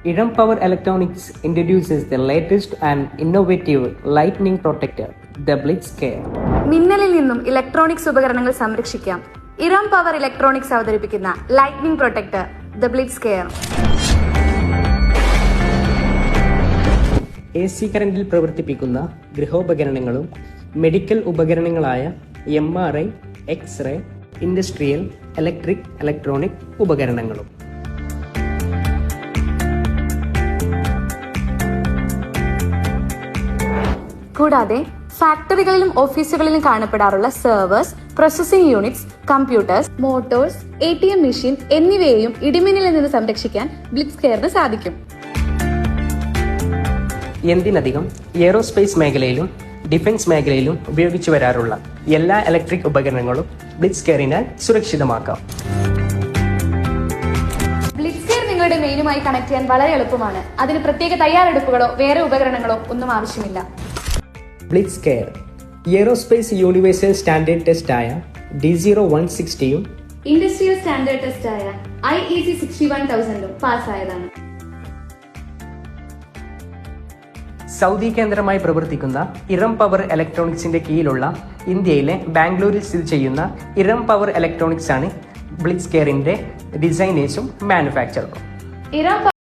Iram Power Electronics introduces the latest and innovative lightning protector, the BlitzCare. മിന്നലിൽ നിന്നും electronics ഉപകരണങ്ങൾ സംരക്ഷിക്കാം. Eram power electronics അവതരിപ്പിക്കുന്ന lightning protector, the BlitzCare. AC കറന്റിൽ പ്രവർത്തിപ്പിക്കുന്ന ഗൃഹോപകരണങ്ങളും മെഡിക്കൽ ഉപകരണങ്ങളായ MRI, X-ray, industrial, electric, electronic ഉപകരണങ്ങളും. കൂടാതെ ഫാക്ടറികളിലും ഓഫീസുകളിലും കാണപ്പെടാറുള്ള servers, processing units, computers, motors, ATM machine എന്നിവയെയും ഇടിമിന്നലിൽ നിന്ന് സംരക്ഷിക്കാൻ BlitzCareന് സാധിക്കും. എന്തിനധികം എയ്റോസ്പേസ് മേഖലയിലും ഡിഫൻസ് മേഖലയിലും ഉപയോഗിച്ചു വരാറുള്ള എല്ലാ ഇലക്ട്രിക് ഉപകരണങ്ങളും BlitzCareനാൽ സുരക്ഷിതമാക്കാം. BlitzCare നിങ്ങളുടെ മെയിനുമായി കണക്ട് ചെയ്യാൻ വളരെ എളുപ്പമാണ്. അതിന് പ്രത്യേക തയ്യാറെടുപ്പുകളോ വേറെ ഉപകരണങ്ങളോ ഒന്നും ആവശ്യമില്ല. BlitzCare എയ്റോസ്പേസ് യൂണിവേഴ്സൽ സ്റ്റാൻഡേർഡ് ടെസ്റ്റായ D0160യും ഇൻഡസ്ട്രിയൽ സ്റ്റാൻഡേർഡ് ടെസ്റ്റായ IEC 61000 പാസ്സായതാണ്. സൗദി കേന്ദ്രമായി പ്രവർത്തിക്കുന്ന ഇറം പവർ ഇലക്ട്രോണിക്സിന്റെ കീഴിലുള്ള ഇന്ത്യയിലെ ബാംഗ്ലൂരിൽ സ്ഥിതി ചെയ്യുന്ന ഇറം പവർ ഇലക്ട്രോണിക്സ് ആണ് BlitzCareന്റെ ഡിസൈനേഴ്സും മാനുഫാക്ചറും.